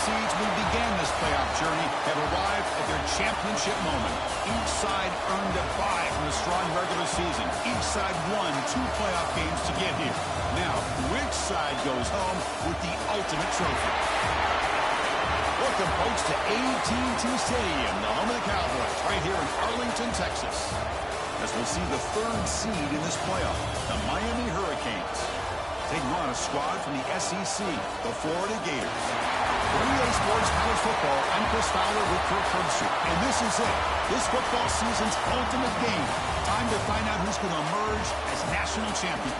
seeds we began this playoff journey have arrived at their championship moment. Each side earned a bye from a strong regular season. Each side won 2 playoff games to get here. Now, which side goes home with the ultimate trophy? Welcome, folks, to AT&T Stadium, the home of the Cowboys, right here in Arlington, Texas, as we'll see the 3rd seed in this playoff, the Miami Hurricanes, taking on a squad from the SEC, the Florida Gators. For EA Sports College Football, I'm Chris Fowler with Kirk Herbstreit, and this is it, this football season's ultimate game. Time to find out who's going to emerge as national champion.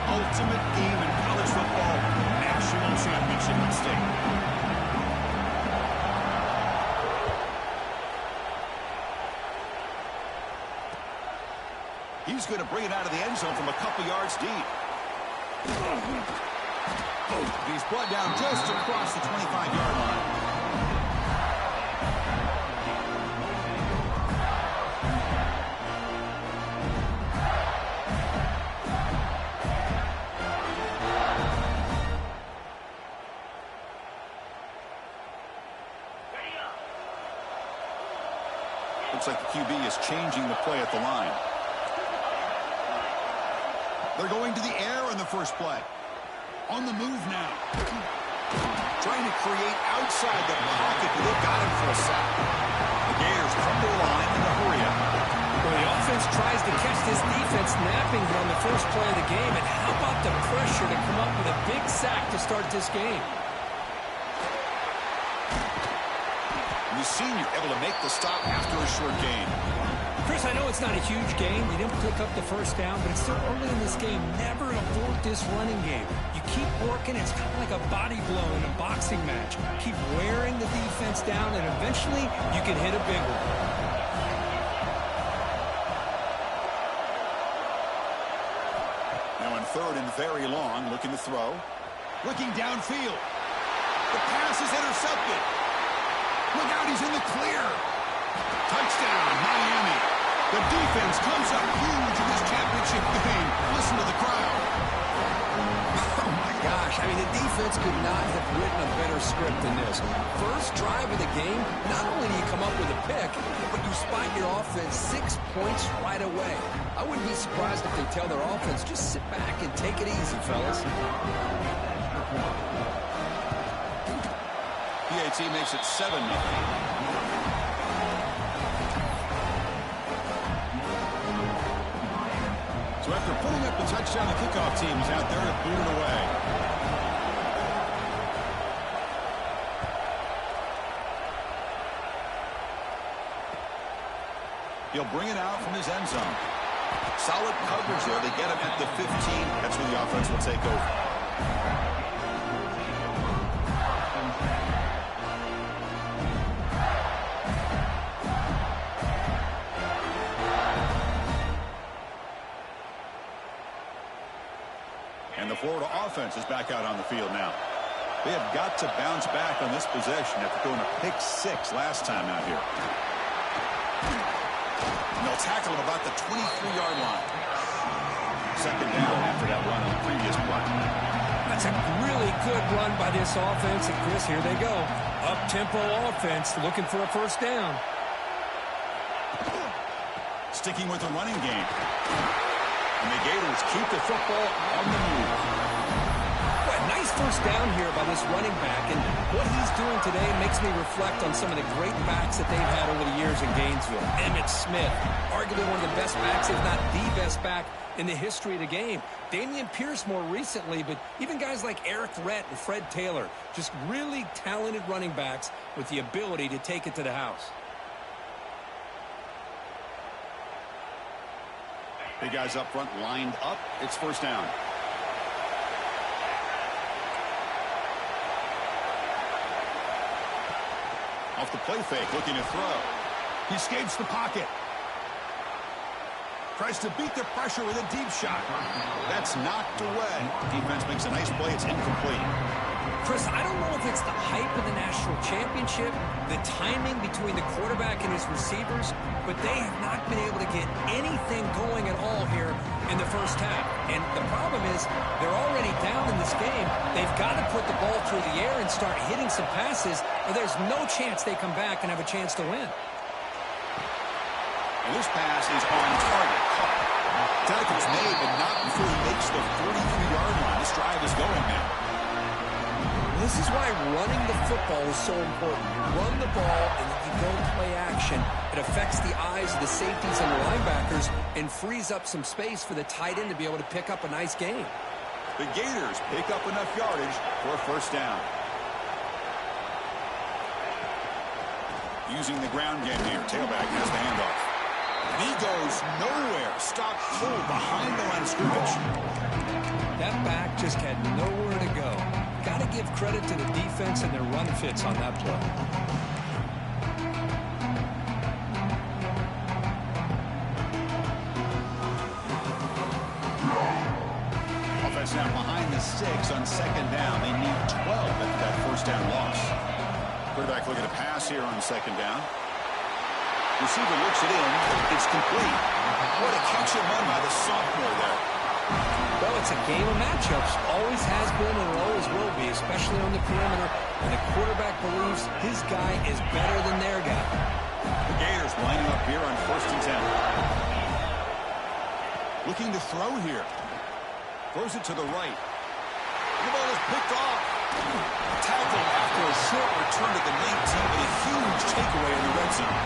Ultimate game in college football, national championship at stake. He's going to bring it out of the end zone from a couple yards deep. He's brought down just across the 25-yard line. Looks like the QB is changing the play at the line. They're going to the air on the first play. On the move now. Trying to create outside the pocket, but they've got him for a sack. The Gators come to the line in a hurry up. Well, the offense tries to catch this defense napping here on the first play of the game. And how about the pressure to come up with a big sack to start this game? The senior able to make the stop after a short gain. Chris, I know it's not a huge gain. They didn't pick up the first down, but it's still early in this game. Never abort this running game. You keep working. It's kind of like a body blow in a boxing match. Keep wearing the defense down, and eventually you can hit a big one. Now in 3rd and very long, looking to throw. Looking downfield. The pass is intercepted. Look out, he's in the clear. Touchdown, Miami. The defense comes up huge in this championship game. Listen to the crowd. Oh, my gosh. I mean, the defense could not have written a better script than this. First drive of the game, not only do you come up with a pick, but you spot your offense 6 points right away. I wouldn't be surprised if they tell their offense, just sit back and take it easy, fellas. PAT makes it 7-0. So after putting up the touchdown, the kickoff team is out there to boot it away. He'll bring it out from his end zone. Solid coverage there. They get him at the 15. That's where the offense will take over. And the Florida offense is back out on the field now. They have got to bounce back on this possession after throwing a pick 6 last time out here. And they'll tackle him about the 23-yard line. 2nd down after that run on the previous play. That's a really good run by this offense. And Chris, here they go. Up-tempo offense looking for a first down. Sticking with the running game. And the Gators keep the football on the move. Well, nice first down here by this running back. And what he's doing today makes me reflect on some of the great backs that they've had over the years in Gainesville. Emmitt Smith, arguably one of the best backs, if not the best back in the history of the game. Dameon Pierce more recently, but even guys like Eric Rhett and Fred Taylor, just really talented running backs with the ability to take it to the house. Big guys up front lined up. It's first down. Off the play fake, looking to throw. He escapes the pocket. Tries to beat the pressure with a deep shot. That's knocked away. Defense makes a nice play. It's incomplete. Chris, I don't know if it's the hype of the national championship, the timing between the quarterback and his receivers, but they have not been able to get anything going at all here in the first half. And the problem is they're already down in this game. They've got to put the ball through the air and start hitting some passes, or there's no chance they come back and have a chance to win. And this pass is on target. Tackle's made, but not before he makes the 43-yard line. This drive is going now. This is why running the football is so important. You run the ball and you don't play action. It affects the eyes of the safeties and the linebackers and frees up some space for the tight end to be able to pick up a nice gain. The Gators pick up enough yardage for a first down. Using the ground game here. Tailback has the handoff. And he goes nowhere. Stopped full behind the line of scrimmage. That back just had nowhere to go. Got to give credit to the defense and their run fits on that play. Offense now behind the 6 on second down. They need 12 after that first down loss. Quarterback looking to pass here on second down. Receiver looks it in. It's complete. What a catch and run by the sophomore there. Well, it's a game of matchups. Always has been and always will be, especially on the perimeter. And the quarterback believes his guy is better than their guy. The Gators lining up here on first and 10. Looking to throw here. Throws it to the right. The ball is picked off. Tackle after a short return to the 19 and a huge takeaway in the red zone.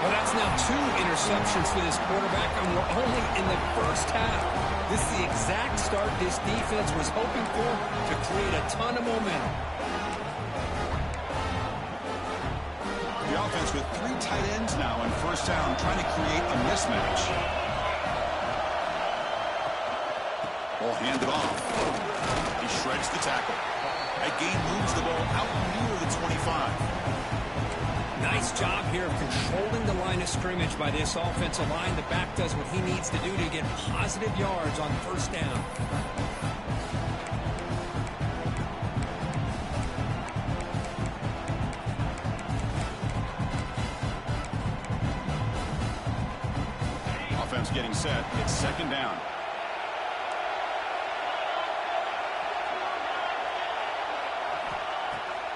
Well, that's now 2 interceptions for this quarterback, and we're only in the first half. This is the exact start this defense was hoping for to create a ton of momentum. The offense with 3 tight ends now on first down, trying to create a mismatch. Ball handed off. He shreds the tackle. That gain moves the ball out near the 25. Nice job here of controlling the line of scrimmage by this offensive line. The back does what he needs to do to get positive yards on first down. Offense getting set. It's second down.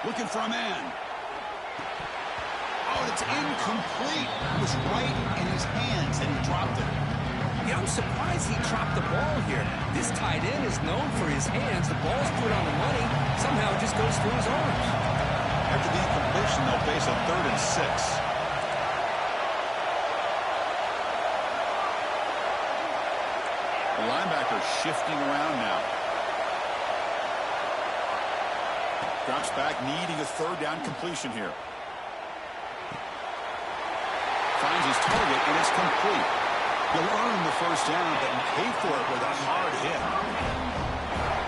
Looking for a man. Oh, it's incomplete. It was right in his hands, and he dropped it. Yeah, I'm surprised he dropped the ball here. This tight end is known for his hands. The ball's put on the money. Somehow it just goes through his arms. After the incompletion, they'll face a 3rd and 6. The linebacker shifting around now. Drops back, needing a 3rd down completion here. Finds his target, and it's complete. He'll earn the first down, but pay for it with a hard hit.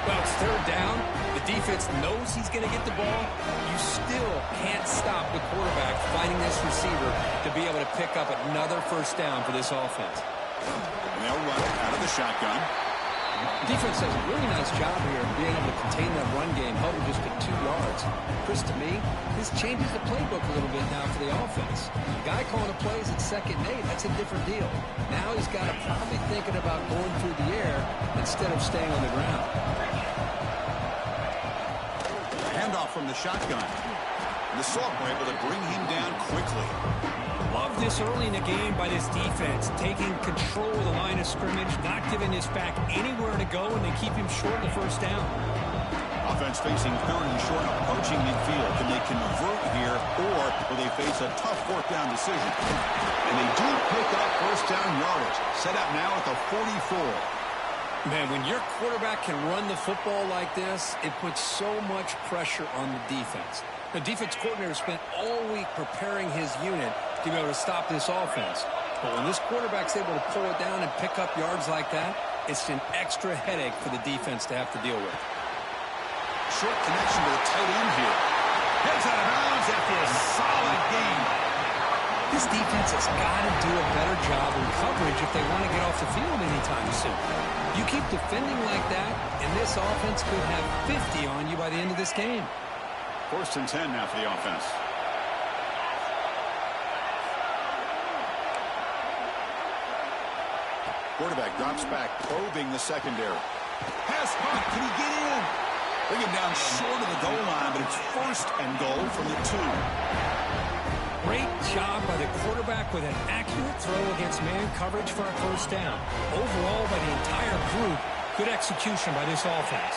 Well, it's 3rd down. The defense knows he's going to get the ball. You still can't stop the quarterback finding this receiver to be able to pick up another first down for this offense. And they'll run it out of the shotgun. Defense does a really nice job here of being able to contain that run game, held him just at 2 yards. Chris, to me, this changes the playbook a little bit now for the offense. The guy calling the plays at 2nd and 8, that's a different deal. Now he's got to probably thinking about going through the air instead of staying on the ground. Handoff from the shotgun. And the sophomore able to bring him down quickly. Love this early in the game by this defense, taking control of the line of scrimmage, not giving this back anywhere to go, and they keep him short of the first down. Offense facing 3rd and short, approaching midfield. Can they convert here, or will they face a tough 4th down decision? And they do pick up first down yardage. Set up now at the 44. Man, when your quarterback can run the football like this, it puts so much pressure on the defense. The defense coordinator spent all week preparing his unit to be able to stop this offense. But when this quarterback's able to pull it down and pick up yards like that, it's an extra headache for the defense to have to deal with. Short connection to the tight end here. Heads out of bounds after a solid game. This defense has got to do a better job in coverage if they want to get off the field anytime soon. You keep defending like that, and this offense could have 50 on you by the end of this game. 1st and 10 now for the offense. Quarterback drops back, probing the secondary. Pass punt, can he get in? Bring him down short of the goal line, but it's 1st and goal from the 2. Great job by the quarterback with an accurate throw against man coverage for a 1st down. Overall, by the entire group, good execution by this offense.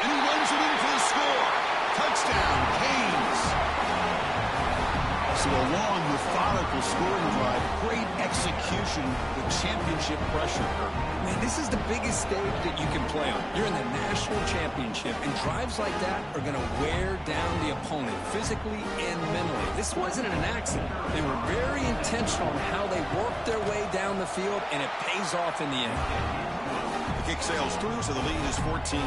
And he runs it in for the score. Touchdown, Canes. So a long, methodical scoring drive. Great execution with championship pressure. Man, this is the biggest stage that you can play on. You're in the national championship, and drives like that are going to wear down the opponent physically and mentally. This wasn't an accident. They were very intentional on how they worked their way down the field, and it pays off in the end. The kick sails through, so the lead is 14-0.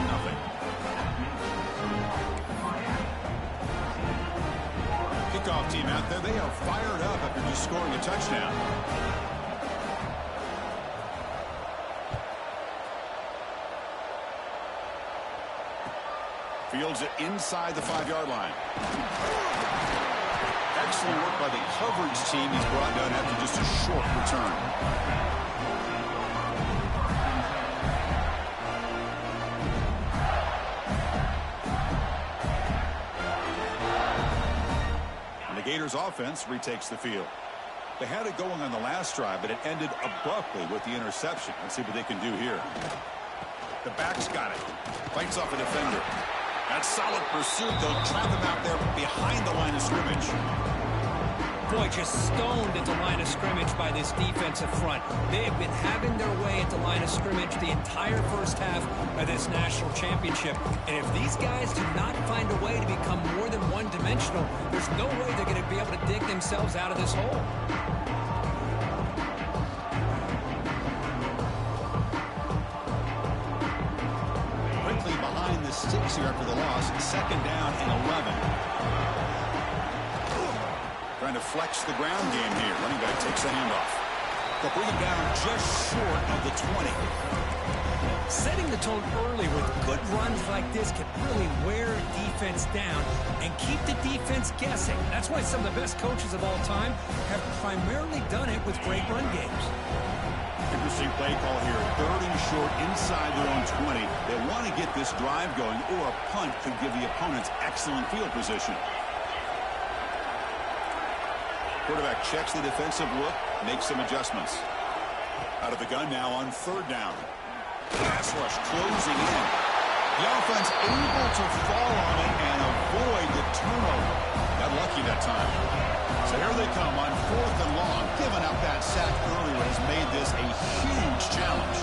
Kickoff team out there, they are fired up after just scoring a touchdown. Fields it inside the 5-yard line. Excellent work by the coverage team. He's brought down after just a short return. And the Gators offense retakes the field. They had it going on the last drive, but it ended abruptly with the interception. Let's see what they can do here. The back's got it. Fights off a defender. That's solid pursuit. They'll trap him out there behind the line of scrimmage. Boy, just stoned at the line of scrimmage by this defensive front. They have been having their way at the line of scrimmage the entire 1st half of this national championship. And if these guys do not find a way to become more than one-dimensional, there's no way they're going to be able to dig themselves out of this hole. Behind the sticks here after the loss. 2nd down and 11. Trying to flex the ground game here. Running back takes the handoff. They'll bring him down just short of the 20. Setting the tone early with good runs like this can really wear a defense down and keep the defense guessing. That's why some of the best coaches of all time have primarily done it with great run games. Interesting play call here. 3rd and short inside their own 20. They want to get this drive going, or a punt could give the opponents excellent field position. Quarterback checks the defensive look, makes some adjustments. Out of the gun now on 3rd down. Pass rush closing in. The offense able to fall on it and avoid the turnover. Got lucky that time. So here they come on 4th and long. Giving up that sack earlier has made this a huge challenge.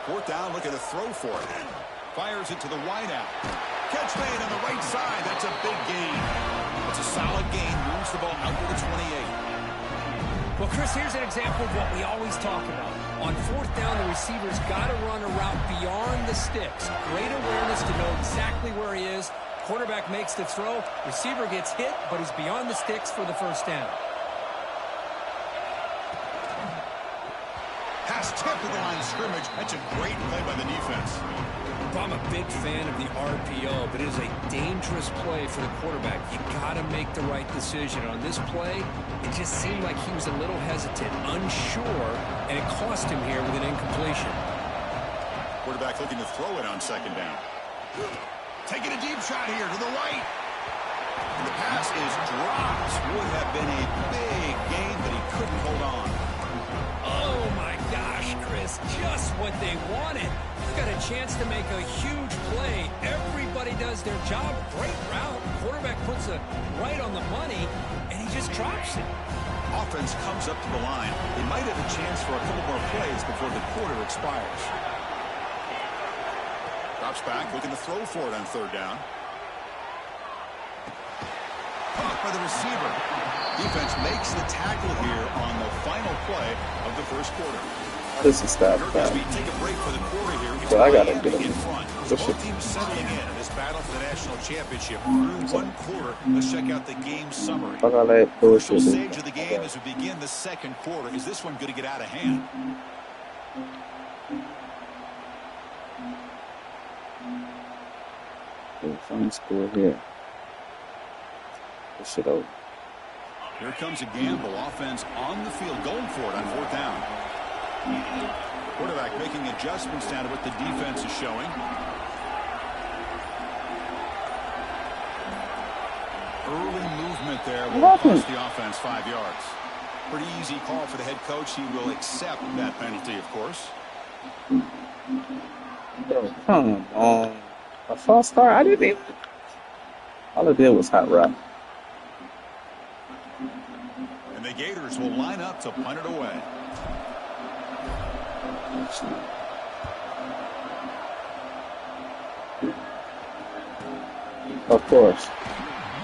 Fourth down, looking to throw for it. Fires it to the wideout. Catch made on the right side. That's a big gain. It's a solid gain. Moves the ball out to the 28. Well, Chris, here's an example of what we always talk about. On 4th down, the receiver's got to run a route beyond the sticks. Great awareness to know exactly where he is. Quarterback makes the throw. Receiver gets hit, but he's beyond the sticks for the 1st down. Pass tip to the line of scrimmage. That's a great play by the defense. I'm a big fan of the RPO, but it is a dangerous play for the quarterback. You got to make the right decision. On this play, it just seemed like he was a little hesitant, unsure, and it cost him here with an incompletion. Quarterback looking to throw it on 2nd down. Taking a deep shot here to the right. And the pass is dropped. Would have been a big gain, but he couldn't hold on. Oh, my gosh, Chris, just what they wanted. Got a chance to make a huge play. Everybody does their job. Great route. Quarterback puts it right on the money, and he just drops it. Offense comes up to the line. They might have a chance for a couple more plays before the quarter expires. Drops back, looking to throw for it on 3rd down. by the receiver. Defense makes the tackle here on the final play of the first quarter. This is that As bad. we take a break for the quarter here, it's So I gotta Miami get in him. front. This Both shit- teams settling in this battle for the national championship through one quarter. Let's check out the game summary. Fuck all that Crucial bullshit. stage of the game as we begin the second quarter. Is this one going to get out of hand? Fun score here. This shit over. Here comes a gamble. Offense on the field, going for it on fourth down. Quarterback making adjustments down to what the defense is showing. Early movement there will cost the offense 5 yards. Pretty easy call for the head coach. He will accept that penalty, of course. Yo, come on. A false start? I didn't even. All I did was hot rock. And the Gators will line up to punt it away. Of course.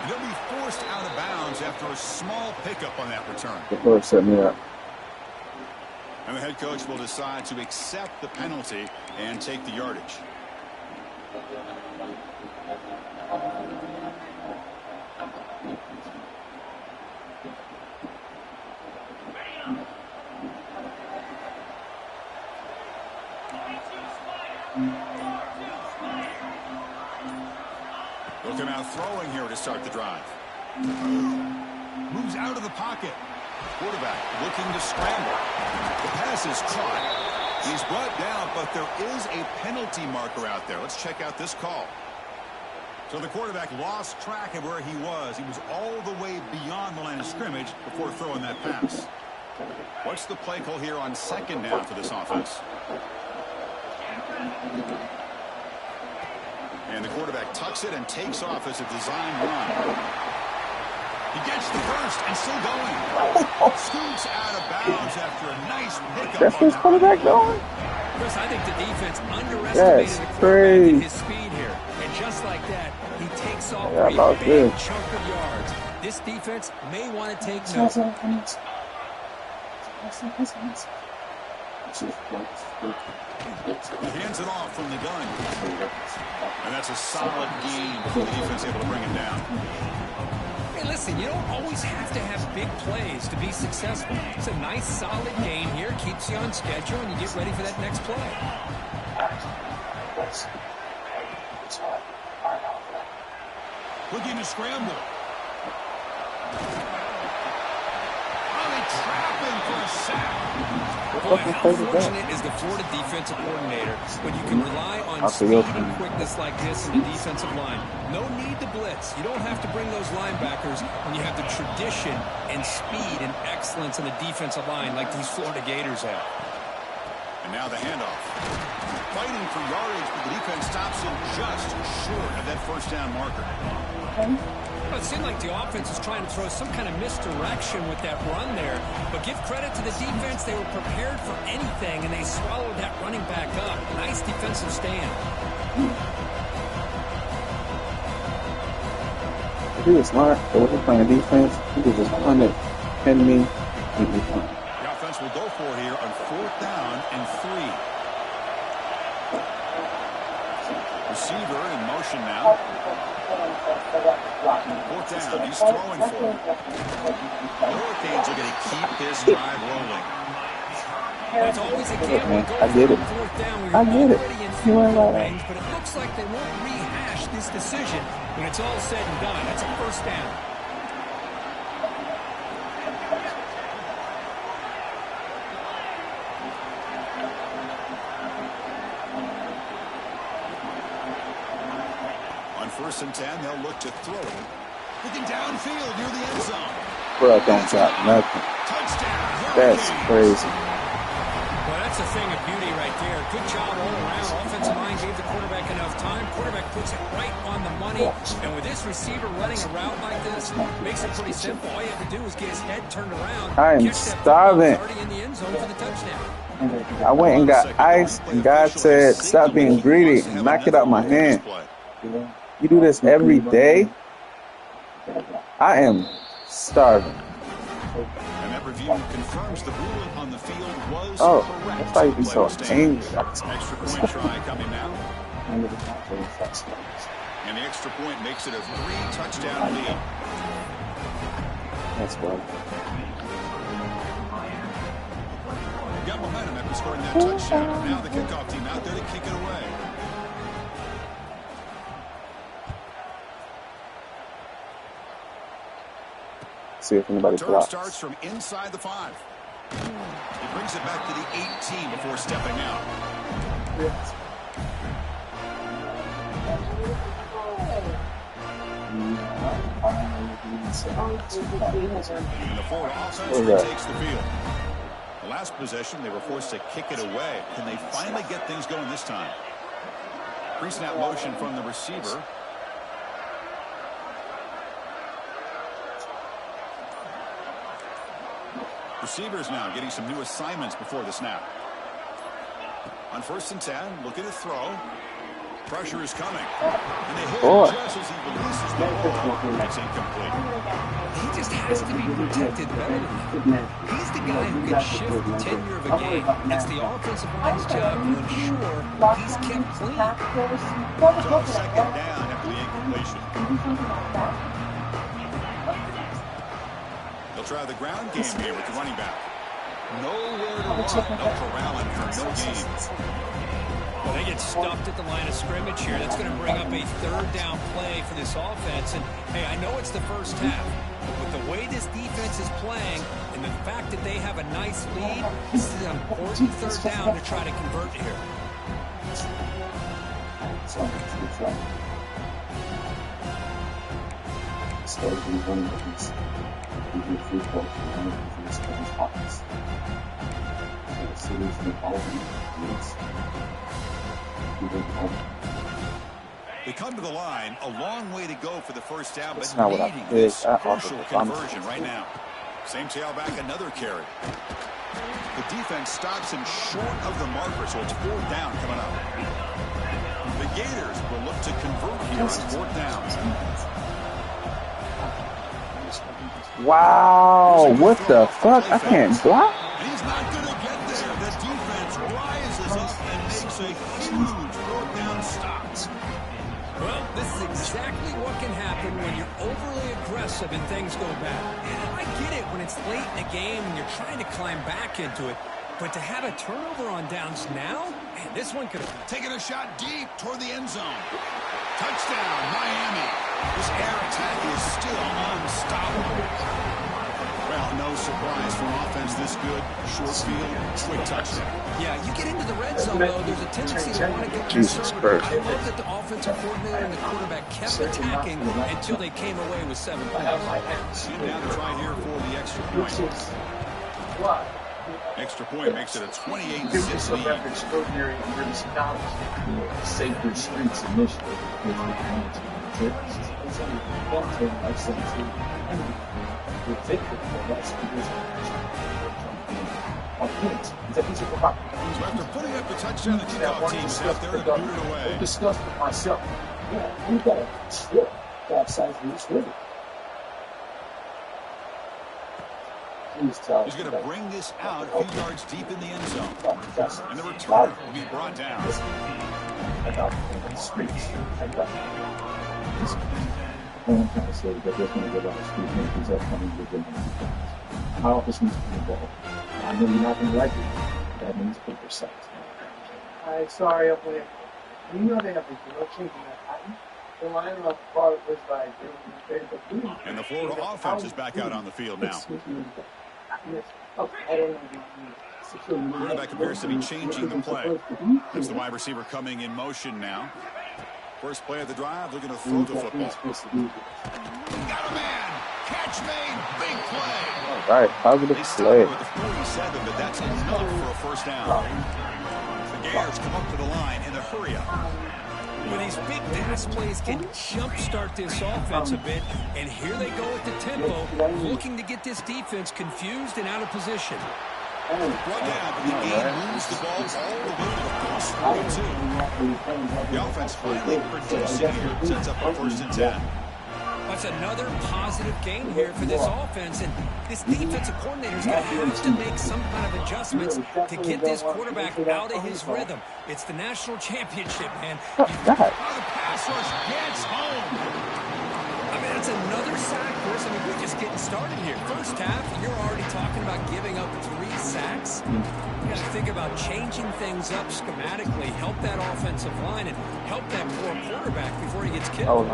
They'll be forced out of bounds after a small pickup on that return. Of course, set me up. And the head coach will decide to accept the penalty and take the yardage. They'll come out throwing here to start the drive. Moves out of the pocket. Quarterback looking to scramble. The pass is caught. He's brought down, but there is a penalty marker out there. Let's check out this call. So the quarterback lost track of where he was. He was all the way beyond the line of scrimmage before throwing that pass. What's the play call here on second down for this offense? And the quarterback tucks it and takes off as a design run. He gets the first and still going. Scoots out of bounds after a nice pickup. That's his quarterback going? Chris, I think the defense underestimated the quarterback and his speed here. And just like that, he takes off for a big chunk of yards. This defense may want to take note. He hands it off from the gun. And that's a solid gain before the defense able to bring him down. Hey, listen, you don't always have to have big plays to be successful. It's a nice, solid gain here. Keeps you on schedule, and you get ready for that next play. Looking to scramble. Oh, they trap him for a sack. Boy, how fortunate is the Florida defensive coordinator when you can rely on speed and quickness like this in the defensive line. No need to blitz. You don't have to bring those linebackers when you have the tradition and speed and excellence in the defensive line like these Florida Gators have. And now the handoff. Fighting for yardage, but the defense stops him just short of that first down marker. Well, it seemed like the offense was trying to throw some kind of misdirection with that run there. But give credit to the defense. They were prepared for anything, and they swallowed that running back up. Nice defensive stand. If he was smart, but when he's playing defense, he could just punt it, pin me, keep me punt. The offense will go for here on fourth down and 3. Receiver in motion now. Fourth down, he's throwing for it. The Hurricanes are going to keep this drive rolling. It's always a gamble. I get it. I get it. You ain't right. Range, but it looks like they won't rehash this decision when it's all said and done. That's a first down. On 1st and 10, they'll look to throw it. Looking downfield near the end zone. Bro, don't drop nothing. Touchdown. That's crazy. Well, that's a thing of beauty right there. Good job all around. Offensive line gave the quarterback enough time. Quarterback puts it right on the money. And with this receiver running a route like this, makes it pretty simple. All you have to do is get his head turned around. I am starving. Already in the end zone for the touchdown. I went and got ice, and God said, stop being greedy and knock it out my hand. You do this every day? I am starving. And that review confirms the ruling on the field was Oh, correct. that's why you be so angry. Extra point try coming now. And the extra point makes it a 3-touchdown lead. That's well. Got momentum after scoring that touchdown. Now the kickoff team out there to kick it away. See if anybody blocks. Starts from inside the 5. He brings it back to the 18 before stepping out. Yes. And the forward offense retakes the field. The last possession, they were forced to kick it away. Can they finally get things going this time? Pre-snap motion from the receiver. Receivers now getting some new assignments before the snap. On 1st and 10, looking to throw. Pressure is coming. And they hit him just as he releases the ball. It's incomplete. He just has to be protected better than that. He's the guy who can shift the tenure of a game. It's the offensive line's job to ensure he's kept clean. So 2nd down after the incompletion. They'll try the ground game here with the running back. Nowhere to run. No corralling for no gain. Well, they get stuffed at the line of scrimmage here. That's going to bring up a 3rd down play for this offense. And, hey, I know it's the first half, but with the way this defense is playing and the fact that they have a nice lead, this is an important 3rd down to try to convert here. They come to the line, a long way to go for the first down, but needing this crucial conversion right now. Same tailback, another carry. The defense stops him short of the marker, so it's 4th down coming up. The Gators will look to convert here on 4th down. Wow, what the fuck? I can't block? He's not going to get there. The defense rises up and makes a huge 4th down stop. Well, this is exactly what can happen when you're overly aggressive and things go bad. And I get it when it's late in the game and you're trying to climb back into it. But to have a turnover on downs now, man, this one could have taken a shot deep toward the end zone. Touchdown, Miami. This air attack is still unstoppable. Well, no surprise for offense this good. Short field, quick touchdown. Yeah, you get into the red zone, though, there's a tendency to want to get conservative. I love that the offensive coordinator and the quarterback kept attacking until they came away with 7 points. Down to try here for the extra point. Extra point makes it a 28-6 lead. Extraordinary British college. Sacred Streets Initiative. So after putting up the touchdown, the kickoff team is out there to boot it away. I discussed with myself. Yeah, we got to slip that size of this river. He's going to bring this out a few yards deep in the end zone. And the return will be brought down. My office needs to be involved. I know you're not going to like it. That means paper size. Hi, sorry, I'm late. You know they have a drill change in Manhattan? The line of part was by Jim. And the Florida offense is back out on the field now. Quarterback appears to be changing the play. That's the wide receiver coming in motion now. First play of the drive, looking to throw the football. Got a man! Catch made! Big play! All right, positive they play. With the 47, but that's enough for a first down. The Gators come up to the line in a hurry-up. Well, these big pass plays can jumpstart this offense a bit, and here they go at the tempo, looking to get this defense confused and out of position. Brought down, but the game moves the ball all the way to the first 42. The offense finally producing here, sets up a 1st and 10. That's another positive gain here for this offense, and this defensive coordinator is going to have to make some kind of adjustments to get this quarterback out of his rhythm. It's the national championship, man. Oh, God. The pass rush gets home. I mean, that's another sack, Chris. I mean, we're just getting started here. First half, you're already talking about giving up 3 sacks. You got to think about changing things up schematically, help that offensive line, and help that poor quarterback before he gets killed.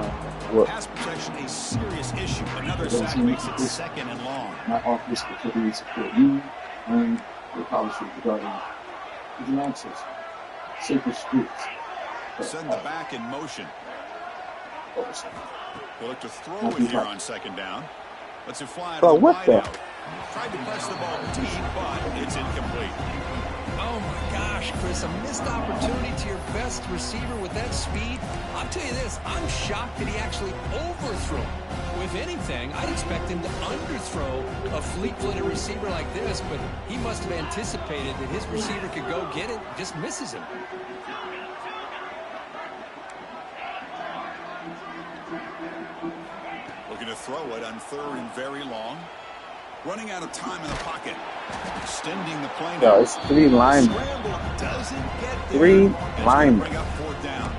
Pass protection a serious issue. Another sack makes it 2nd and long. My office particularly support you and your policy regarding the answers. Sacred streets. Send the back in motion. He'll look to throw it here on 2nd down. Lets it fly to the wide out. Tried to press the ball deep, but it's incomplete. Oh, my gosh, Chris, a missed opportunity to your best receiver with that speed. I'll tell you this, I'm shocked that he actually overthrew. If anything, I'd expect him to underthrow a fleet-footed receiver like this, but he must have anticipated that his receiver could go get it, just misses him. Looking to throw it on 3rd and very long. Running out of time in the pocket. Extending the play. Yo, it's 3 linemen. 3 linemen. Bring up 4th down.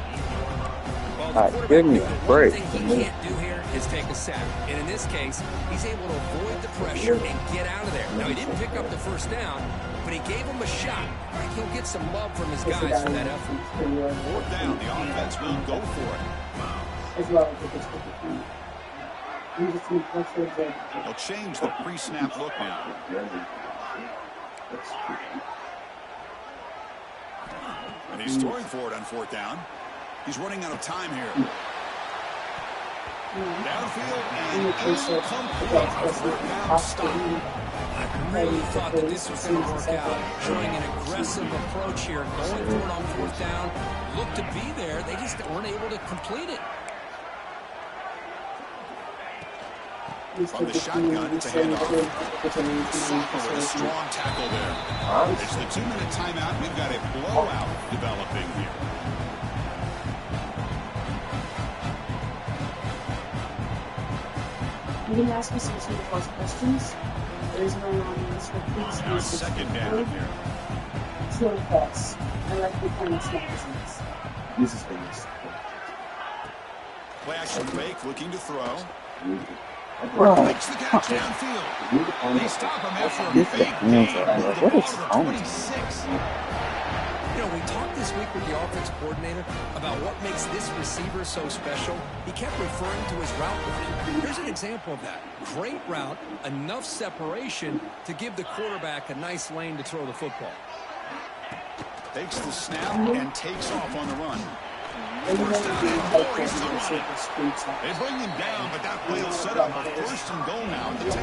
Alright, give me a break. The thing he can't do here is take a sack. And in this case, he's able to avoid the pressure and get out of there. Now, he didn't pick up the 1st down, but he gave him a shot. I think he'll get some love from his guys for that effort. 4th down. The offense will go for it. They'll change the pre-snap look now. And he's throwing for it on 4th down. He's running out of time here. Downfield and incomplete. 4th down stop. I really thought that this was going to work out. Showing an aggressive approach here. Going for it on 4th down. Looked to be there. They just weren't able to complete it. From the shotgun, it's a handoff. Soccer with a strong tackle there. It's the 2-minute timeout. We've got a blowout developing here. You can ask me some simple questions. There is no anonymous, but please Now 2nd down here. True thoughts. I like the kind of magazines. This is famous. Play action fake, looking to throw. Bro, Makes the catch downfield. They stop him after a Get the fake hands gain. up. Move the What ball is to the wrong? 26. You know, we talked this week with the offense coordinator about what makes this receiver so special. He kept referring to his route running. Here's an example of that. Great route, enough separation to give the quarterback a nice lane to throw the football. Takes the snap and takes off on the run. First down and more. He's to the right. They bring him down, but that play will set up a 1st and goal now at the 10.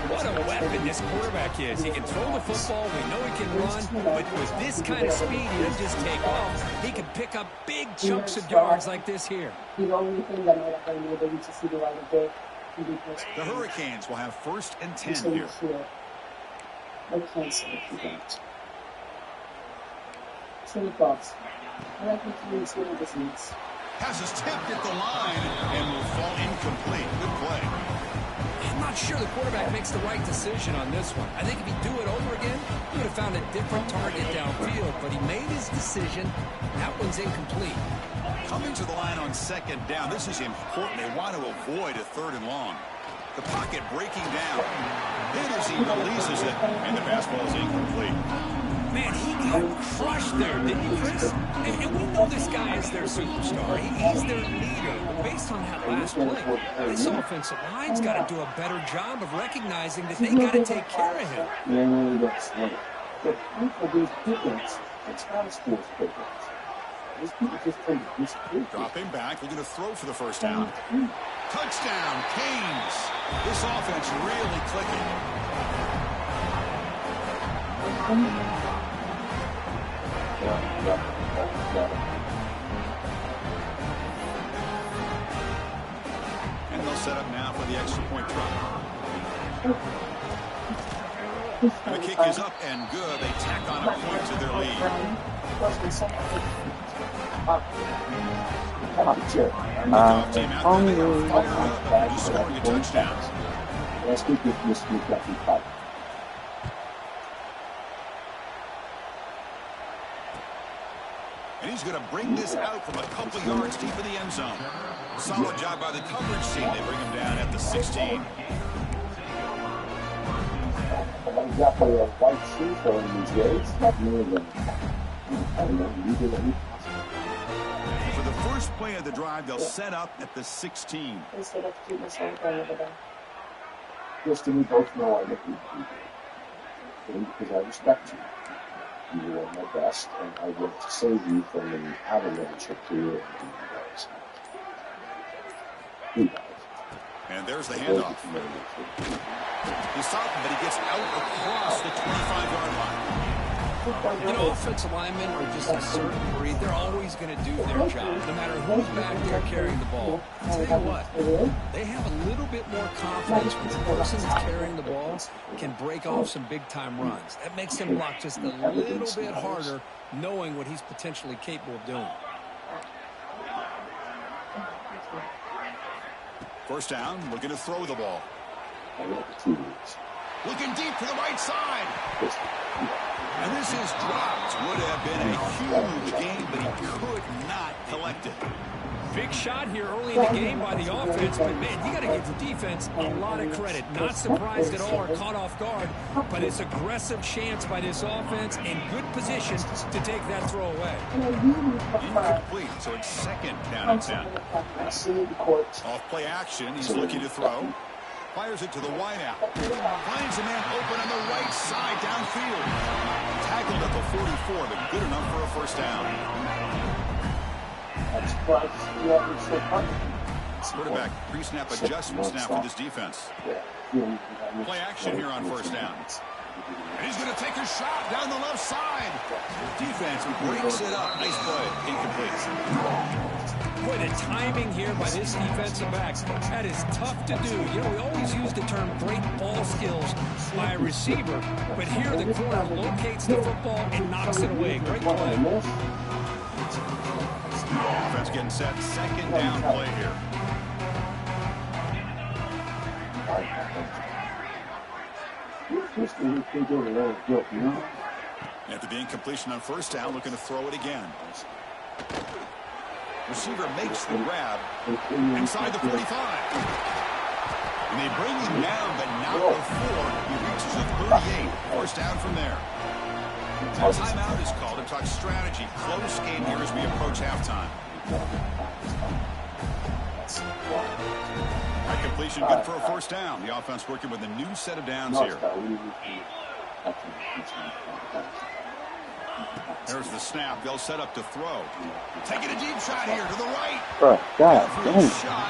What a weapon this quarterback is. He can throw the football. We know he can run. But with this kind of speed, he doesn't just take off. He can pick up big chunks of yards like this here. The only thing that I know that we just see the right of it. The Hurricanes will have 1st and 10 here. I can't say if you don't. True thoughts. I like the community magazines. Passes tipped at the line and will fall incomplete. Good play. I'm not sure the quarterback makes the right decision on this one. I think if he'd do it over again, he would have found a different target downfield. But he made his decision. That one's incomplete. Coming to the line on 2nd down. This is important. They want to avoid a 3rd and long. The pocket breaking down. Hit as he releases it, and the pass ball is incomplete. Man, he got crushed there, didn't he, Chris? And we know this guy is their superstar. He's their leader. But based on that last play, this offensive line's got to do a better job of recognizing that they got to take care of him. But for these pickings, it's not sports pickings. These people just play disappear. Dropping back, looking to throw for the 1st down. Touchdown, Canes. This offense really clicking. And they'll set up now for the extra point try. And the kick is up and good. They tack on a point to their lead. Kickoff team out there, they are fired up and he's scoring a touchdown. Last week this week got me cut. And he's going to bring this out from a couple yards deep in the end zone. Solid job by the coverage team. They bring him down at the 16. I've got the white shoes on these days. Not more than, I don't know, you do it. For the first play of the drive, they'll set up at the 16. Instead of keep the same thing over there. Just we both know I look at you. Because I respect you. You are my best, and I want to save you from an avalanche of career and And there's the handoff. He's stopped, but he gets out across the 25-yard line. You know, offensive linemen are just a certain breed. They're always going to do their job, no matter who's back there carrying the ball. I'll tell you what, they have a little bit more confidence when the person that's carrying the ball can break off some big-time runs. That makes them block just a little bit harder, knowing what he's potentially capable of doing. First down, looking to throw the ball. Looking deep to the right side. And this is dropped. Would have been a huge gain, but he could not collect it. Big shot here early in the game by the offense, but man, you got to give the defense a lot of credit. Not surprised at all or caught off guard, but it's aggressive chance by this offense in good position to take that throw away. Incomplete, so it's second down and 10. Off play action, he's looking to throw. Fires it to the wideout. Finds a man open on the right side downfield. Tackled at the 44, but good enough for a first down. Quarterback pre-snap adjustments now for this defense. Play action here on first down. And he's going to take a shot down the left side. Defense breaks it up. Nice play. Incomplete. Boy, the timing here by this defensive back, that is tough to do. You know, we always use the term great ball skills by a receiver, but here the corner locates the football and knocks it away. Great play. Defense getting set. Second down play here. After the incompletion on first down, looking to throw it again. Receiver makes the grab inside the 45. And they bring him down, but not before he reaches the 38. First down from there. A timeout is called to talk strategy. Close game here as we approach halftime. That completion good for a first down. The offense working with a new set of downs here. There's the snap. They'll set up to throw. Taking a deep shot here to the right.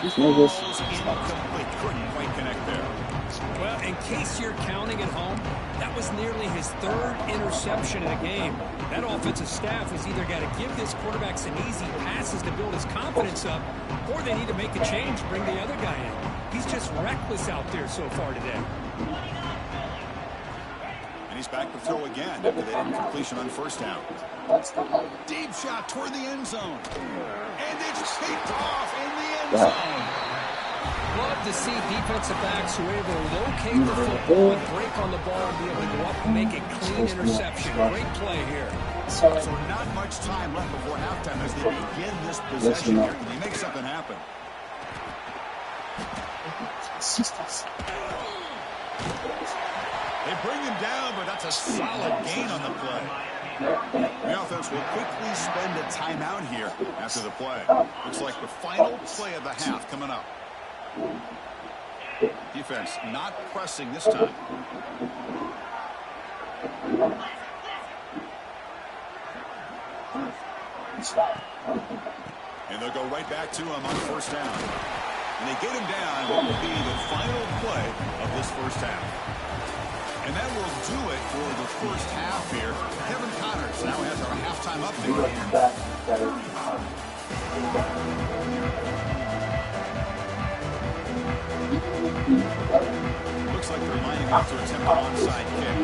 These niggas. Incomplete. Couldn't quite connect there. Well, in case you're counting at home, that was nearly his third interception in a game. That offensive staff has either got to give this quarterback some easy passes to build his confidence up, or they need to make a change, bring the other guy in. He's just reckless out there so far today. And he's back to throw again after that incompletion on first down. Deep shot toward the end zone. And it's picked off in the end zone. Love to see defensive backs who are able to locate the football and break on the ball and be able to go up and make a clean interception. Great play here. So not much time left before halftime as they begin this possession here. Can they make something happen? They bring him down, but that's a solid gain on the play. The offense will quickly spend a timeout here after the play. Looks like the final play of the half coming up. Defense not pressing this time. And they'll go right back to him on first down. And they get him down. What will be the final play of this first half? And that will do it for the first half here. Kevin Connors now has our halftime update. Looks like they're lining up to attempt an onside kick.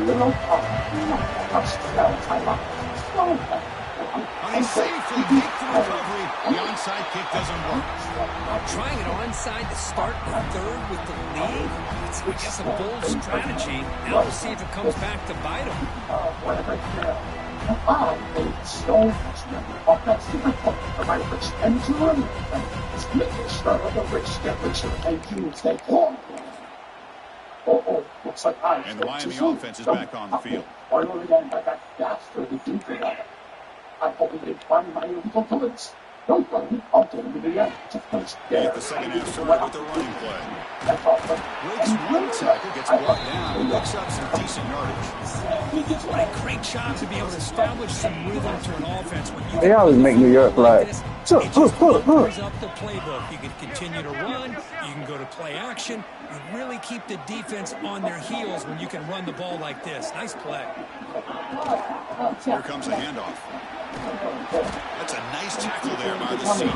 And he safely makes the recovery. The onside kick doesn't work. Trying an onside to start the third with the lead? It's, I guess, a bold strategy. Now we'll see if it comes back to bite him. So much offensive the right wrist and to run. It's making sure the wrist get richer and you stay long. Oh, looks like I. And the Miami offense is back on the field. Finally, again, I got faster to do for that. I hope they find my little bullets. Don't run. I'll do it again. They get the second half started with the running play. Breaks one tackle, gets brought down, and picks up some decent yardage. What a great job to be able to establish some rhythm to an offense. When you They always make New York like, it just opens up the playbook. You can continue to run. You can go to play action. You really keep the defense on their heels when you can run the ball like this. Nice play. Here comes a handoff. That's a nice tackle there by the senior.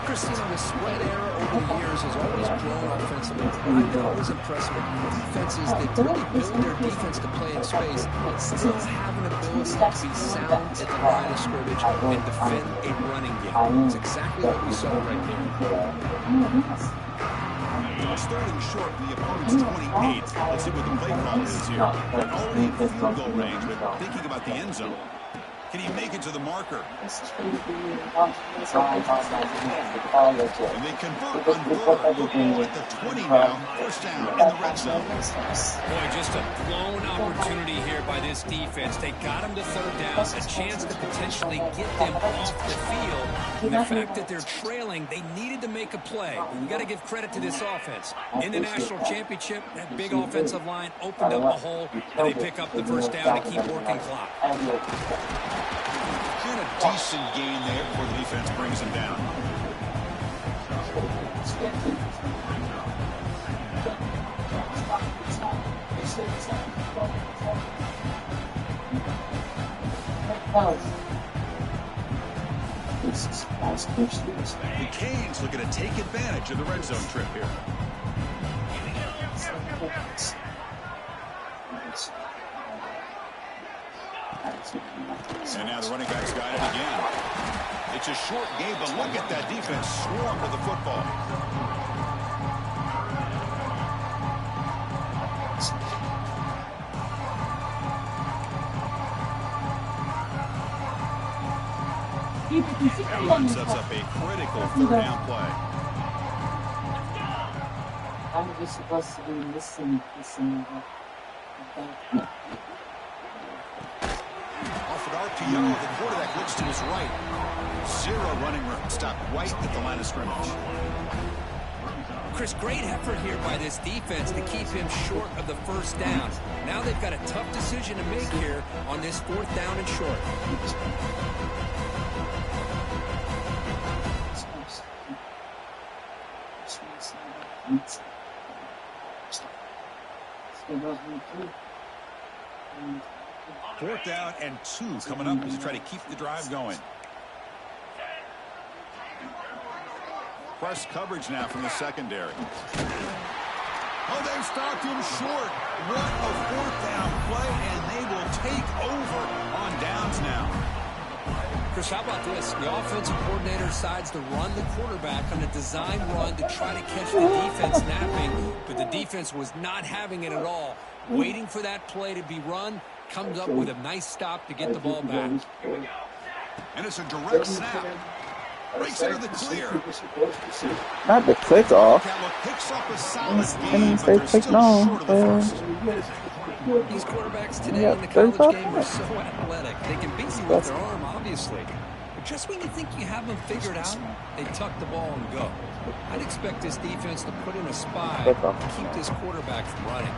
Christine, the spread era over the years has always grown offensively. I've been always impressed with defenses that really build their defense to play in space, but still have an ability to be sound at the line of scrimmage and defend a running game. It's exactly what we saw right there. Starting short in the opponent's 28. Let's see what the play call is here. Already in field goal range, but thinking about the end zone. Can he make it to the marker? And they convert on third. Football at the 20 now. First down in the red zone. Boy, just a blown opportunity here by this defense. They got him to third down, a chance to potentially get them off the field. And the fact that they're trailing, they needed to make a play. We got to give credit to this offense. In the national championship, that big offensive line opened up a hole, and they pick up the first down to keep working clock. Get a decent gain there before the defense brings him down. The Canes looking to take advantage of the red zone trip here. And now the running back's got it again. It's a short game, but look at that defense swarm with the football. That run sets up a critical third down play. I'm just supposed to be listening. Off an RPO, the quarterback looks to his right. Zero running room. Stop right at the line of scrimmage. Chris, great effort here by this defense to keep him short of the first down. Now they've got a tough decision to make here on this fourth down and short. Fourth down and 2 coming up as you try to keep the drive going. Press coverage now from the secondary. Oh, they've stopped him short. What a fourth down play, and they will take over on downs now. Chris, how about this? The offensive coordinator decides to run the quarterback on a design run to try to catch the defense napping, but the defense was not having it at all. Waiting for that play to be run, comes up with a nice stop to get the ball back. And it's a direct snap. Breaks into the clear. Not the click off. Picks up a solid And gain, they but they're click still no. short of the first. These quarterbacks today Yeah, in the college 35 game are so athletic. They can beat you with their arm, obviously. But just when you think you have them figured out, they tuck the ball and go. I'd expect this defense to put in a spy to keep this quarterback from running.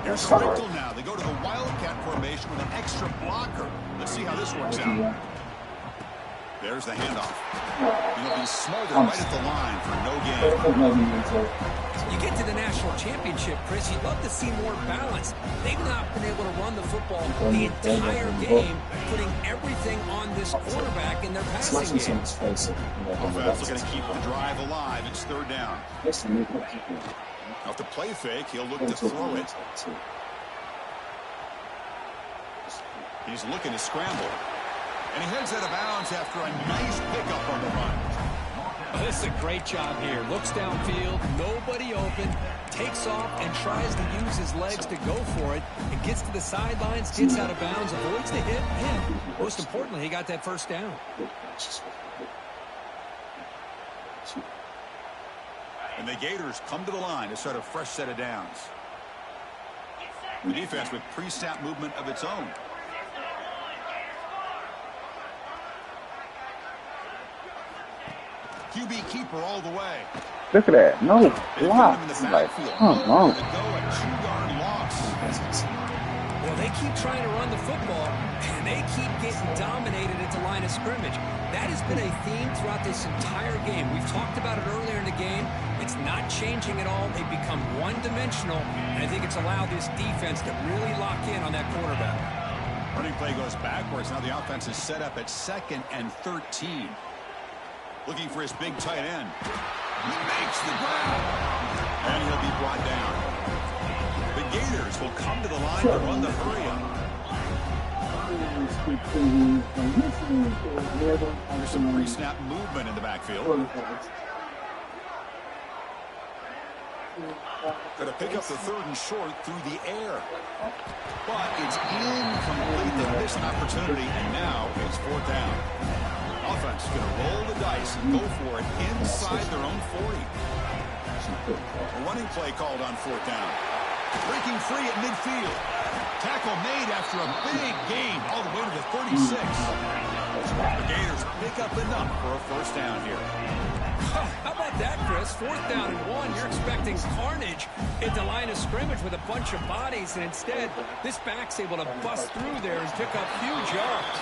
Here's a wrinkle now. They go to the Wildcat formation with an extra blocker. Let's see how this works out. There's the handoff. He'll be smothered right at the line for no gain. You get to the national championship, Chris, you'd love to see more balance. They've not been able to run the football the entire game, putting everything on this quarterback in their passing game. Offense looking to keep the drive alive. It's third down. Off the play fake, he'll look to throw it. He's looking to scramble. And he heads out of bounds after a nice pickup on the run. Oh, this is a great job here. Looks downfield, nobody open, takes off and tries to use his legs to go for it. And gets to the sidelines, gets out of bounds, avoids the hit, and most importantly, he got that first down. And the Gators come to the line to start a fresh set of downs. The defense with pre-snap movement of its own. QB keeper all the way. Look at that. No block. Like, come on. Well, they keep trying to run the football, and they keep getting dominated at the line of scrimmage. That has been a theme throughout this entire game. We've talked about it earlier in the game. It's not changing at all. They've become one-dimensional, and I think it's allowed this defense to really lock in on that quarterback. Running play goes backwards. Now the offense is set up at 2nd and 13. Looking for his big tight end. He makes the grab. And he'll be brought down. The Gators will come to the line to run the hurry-up. There's some pre-snap movement in the backfield. Going to pick up the 3rd and short through the air. But it's incomplete. They missed an opportunity, and now it's 4th down. Offense is going to roll the dice and go for it inside their own 40. A running play called on 4th down. Breaking free at midfield. Tackle made after a big gain all the way to the 36. The Gators pick up enough for a first down here. How about that, Chris? 4th down and 1. You're expecting carnage at the line of scrimmage with a bunch of bodies, and instead, this back's able to bust through there and pick up huge yards.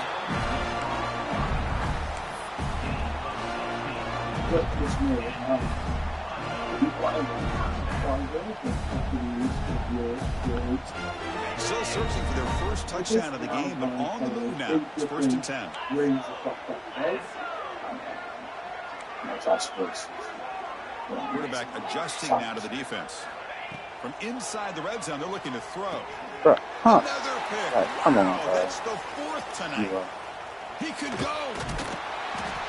Still searching for their first touchdown of the game, but on the move now. It's 1st and 10. Quarterback adjusting now to the defense. From inside the red zone, they're looking to throw. Another pick. Come on, that's the 4th tonight. He could go.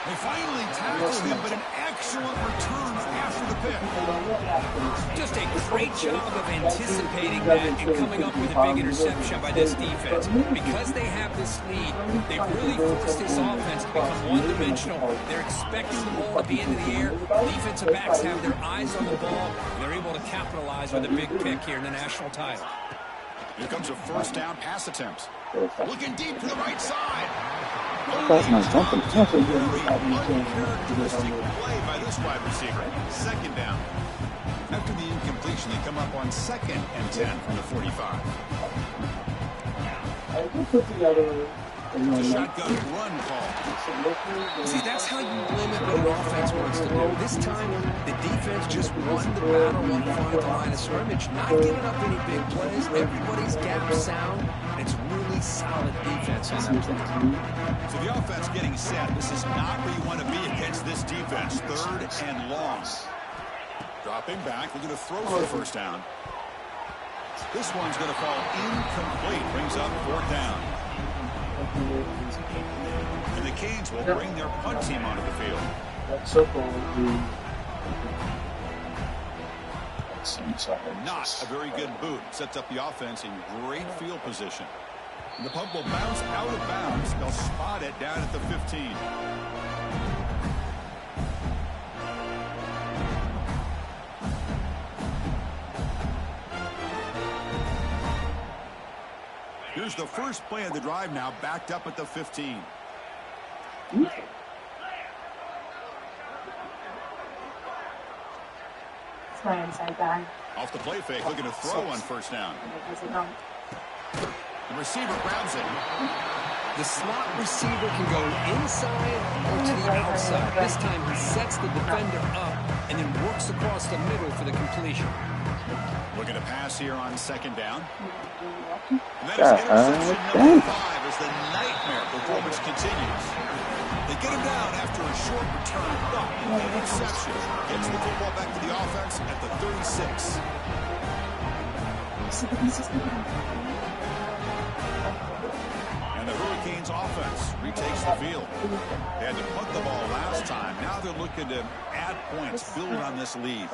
They finally tackled him, but an excellent return after the pick. Just a great job of anticipating that and coming up with a big interception by this defense. Because they have this lead, they've really forced this offense to become one-dimensional. They're expecting the ball to be into the air. Defensive backs have their eyes on the ball, and they're able to capitalize with a big pick here in the national title. Here comes a first down pass attempt. Looking deep to the right side. That's not jumping. Uncharacteristic play by this wide receiver. 2nd down. After the incompletion, they come up on 2nd and 10 from the 45. The shotgun run call. See, that's how you limit what an offense wants to do. This time, the defense just won the battle on the line of scrimmage, not giving up any big plays. Everybody's gap sound, and it's really solid defense on that play. So the offense getting set. This is not where you want to be against this defense. 3rd and long. Dropping back. They're going to throw for the first down. This one's going to fall incomplete. Brings up 4th down. And the Canes will bring their punt team onto the field. Not a very good boot. Sets up the offense in great field position. And the punt will bounce out of bounds. They'll spot it down at the 15. Here's the first play of the drive now, backed up at the 15. It's my inside guy. Off the play fake, looking to throw on first down. The receiver grabs it. The slot receiver can go inside or to the outside. This time he sets the defender up and then works across the middle for the completion. Looking to pass here on 2nd down. And that is interception number 5 as the nightmare performance continues. They get him down after a short return, but an interception gets the football back to the offense at the 36. And the Hurricanes offense retakes the field. They had to punt the ball last time. Now they're looking to add points, build on this lead.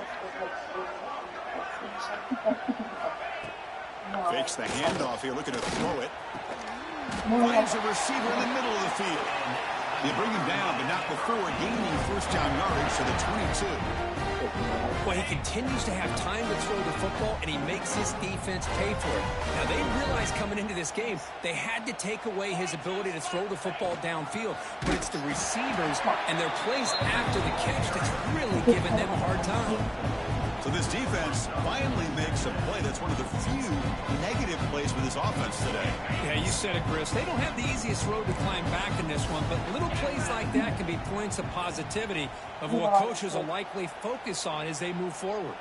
Fakes the handoff here, looking to throw it. Finds a receiver in the middle of the field. They bring him down, but not before gaining first down yardage to the 22. Well, he continues to have time to throw the football, and he makes his defense pay for it. Now, they realized coming into this game, they had to take away his ability to throw the football downfield. But it's the receivers and their plays after the catch that's really giving them a hard time. So this defense finally makes a play. That's one of the few negative plays with this offense today. Yeah, you said it, Chris. They don't have the easiest road to climb back in this one, but little plays like that can be points of positivity of what coaches will likely focus on as they move forward.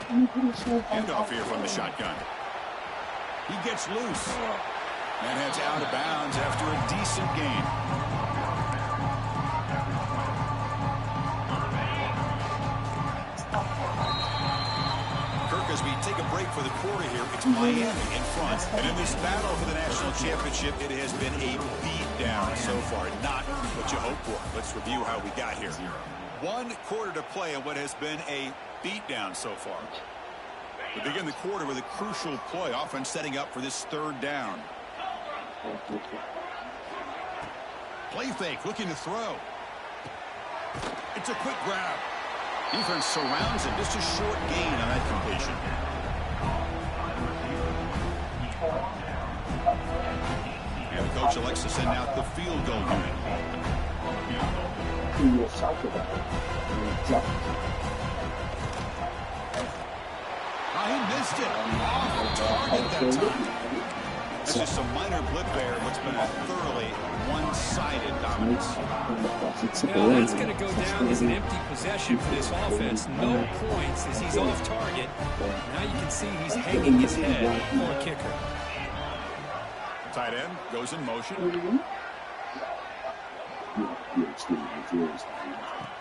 Handoff here from the shotgun. He gets loose. And heads out of bounds after a decent gain. As we take a break for the quarter here, it's Miami in front. And in this battle for the national championship, it has been a beatdown so far. Not what you hoped for. Let's review how we got here. 1 quarter to play and what has been a beatdown so far. We begin the quarter with a crucial play. Offense setting up for this 3rd down. Play fake, looking to throw. It's a quick grab. Defense surrounds him. Just a short gain on that completion. And the coach elects to send out the field goal unit. Oh, he missed it. Off target that time. That's just a minor blip there. What's been a thoroughly one-sided dominance. Well, that's going to go down as an empty possession for this offense. No points as he's off target. Now you can see he's hanging his head for a kicker. Tight end goes in motion.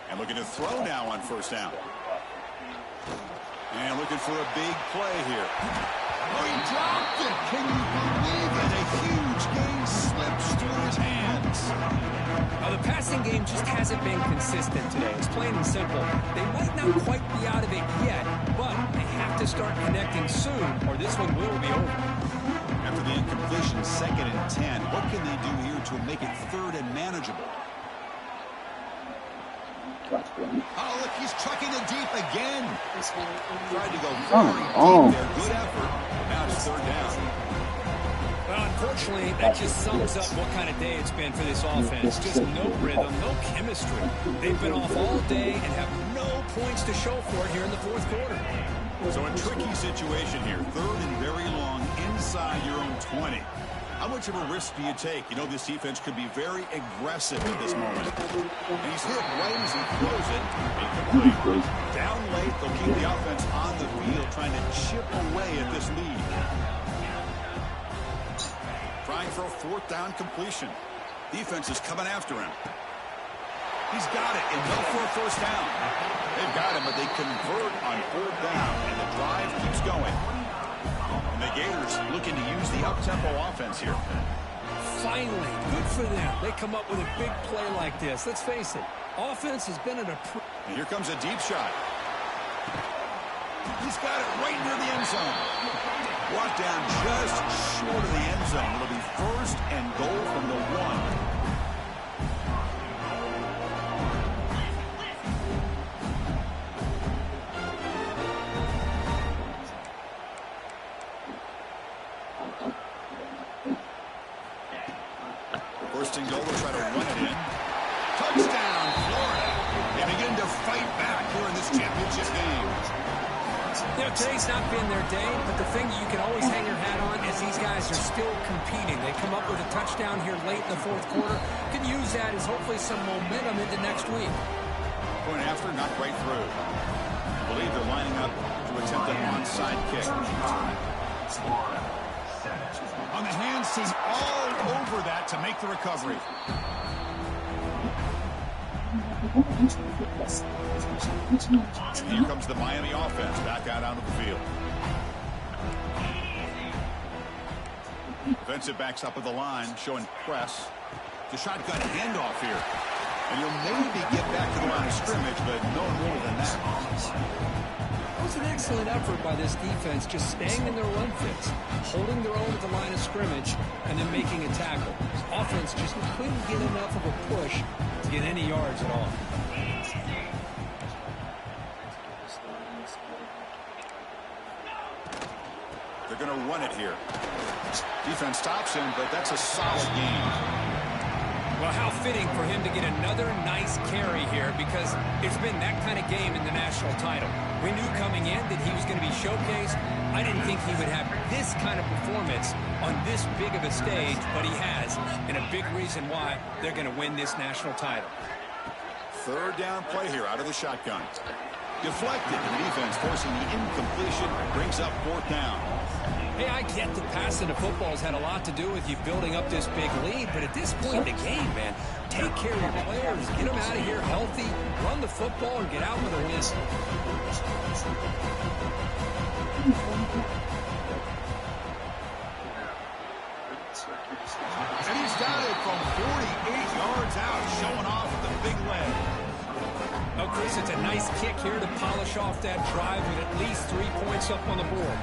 And looking to throw now on first down. And looking for a big play here. Oh, he dropped it. Can you believe it? A huge gain slips through his hands. Now, the passing game just hasn't been consistent today. It's plain and simple. They might not quite be out of it yet, but they have to start connecting soon, or this one will be over. After the incompletion, 2nd and 10. What can they do here to make it 3rd and manageable? Oh, look, he's trucking it deep again. Tried to go very deep there. Good effort. Now it's 3rd down. Well, unfortunately, that just sums up what kind of day it's been for this offense. Just no rhythm, no chemistry. They've been off all day and have no points to show for it here in the 4th quarter. So a tricky situation here. 3rd and very long inside your own 20. How much of a risk do you take? You know, this defense could be very aggressive at this moment. And he's hit right as he throws it. Incomplete. Down late, they'll keep the offense on the field, trying to chip away at this lead. Trying for a 4th down completion. Defense is coming after him. He's got it, and go for a first down. They've got him, but they convert on 4th down, and the drive keeps going. And the Gators looking to use the up-tempo offense here. Finally, good for them. They come up with a big play like this. Let's face it, offense has been at a... And here comes a deep shot. He's got it right near the end zone. Brought down just short of the end zone. It'll be 1st and goal from the 1. First and goal, we'll try to run it in. Touchdown, Florida. They begin to fight back here in this championship game. You know, today's not been their day, but the thing that you can always hang your hat on is these guys are still competing. They come up with a touchdown here late in the 4th quarter. You can use that as hopefully some momentum into next week. Going after, not quite through. I believe they're lining up to attempt an onside kick. On the hands team, all over that to make the recovery. Here comes the Miami offense back out onto the field. Defensive backs up at the line, showing press. The shotgun handoff here. And he'll maybe get back to the line of scrimmage, but no more than that. It was an excellent effort by this defense, just staying in their run fits, holding their own at the line of scrimmage, and then making a tackle. Offense just couldn't get enough of a push to get any yards at all. They're going to run it here. Defense stops him, but that's a solid game. Well, how fitting for him to get another nice carry here, because it's been that kind of game in the national title. We knew coming in that he was going to be showcased. I didn't think he would have this kind of performance on this big of a stage, but he has, and a big reason why they're going to win this national title. Third down play here out of the shotgun. Deflected. The defense forcing the incompletion, brings up fourth down. Hey, I get that passing the football has had a lot to do with you building up this big lead, but at this point in the game, man, take care of your players, get them out of here healthy, run the football, and get out with a win. And he's got it from 48 yards out, showing off the big leg. Oh, Chris, it's a nice kick here to polish off that drive with at least 3 points up on the board.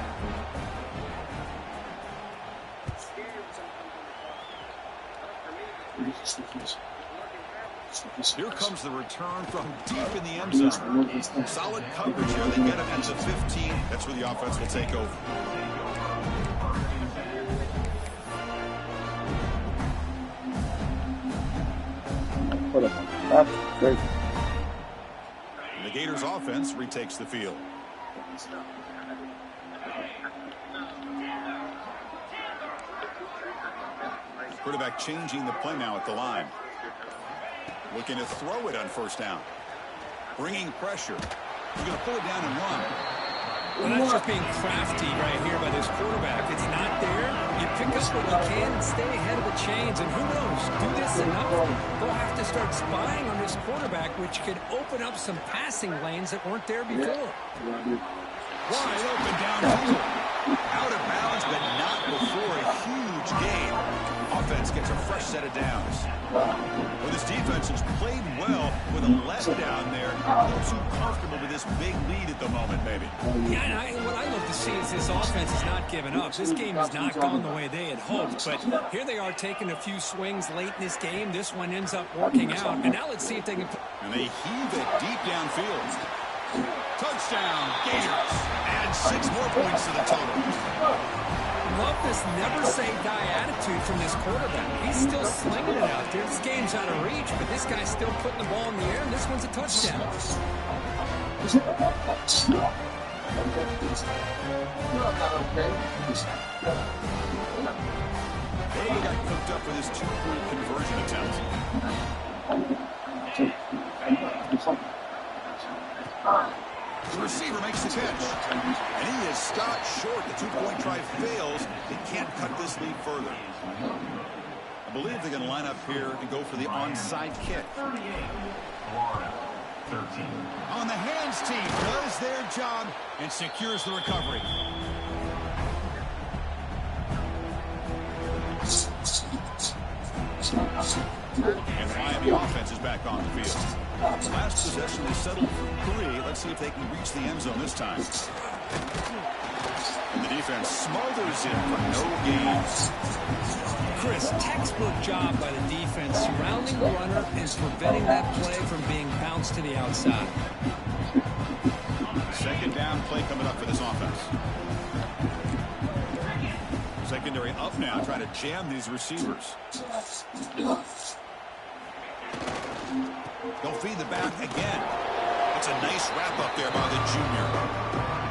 Here comes the return from deep in the end zone. Solid coverage here. They get him at the 15. That's where the offense will take over. That's great. The Gators offense retakes the field. Quarterback changing the play now at the line. Looking to throw it on first down. Bringing pressure. He's going to pull it down and run. Well, that's just being crafty right here by this quarterback. It's not there. You pick up what you can and stay ahead of the chains. And who knows, do this enough, they'll have to start spying on this quarterback, which could open up some passing lanes that weren't there before. Wide open downfield. Out of bounds, but not before a huge gain. Offense gets a fresh set of downs. Well, this defense has played well with a letdown there. A little too comfortable with this big lead at the moment, maybe. Yeah, and what I love to see is this offense is not giving up. This game has not gone the way they had hoped, but here they are taking a few swings late in this game. This one ends up working out, and now let's see if they can... And they heave it deep downfield. Touchdown, Gators. Add 6 more points to the total. Love this never-say-die attitude from this quarterback. He's still slinging it out there. This game's out of reach, but this guy's still putting the ball in the air, and this one's a touchdown. They got cooked up for this 2-point conversion attempt. The receiver makes the catch. And he is stopped short. The 2-point try fails. They can't cut this lead further. I believe they're going to line up here and go for the onside kick. On the hands team does their job and secures the recovery. And the Miami offense is back on the field. Last possession, they settled for 3. Let's see if they can reach the end zone this time. And the defense smothers it for no gains. Chris, textbook job by the defense surrounding the runner and preventing that play from being bounced to the outside. Second down play coming up for this offense. Secondary up now, trying to jam these receivers. They'll feed the back again. It's a nice wrap up there by the junior.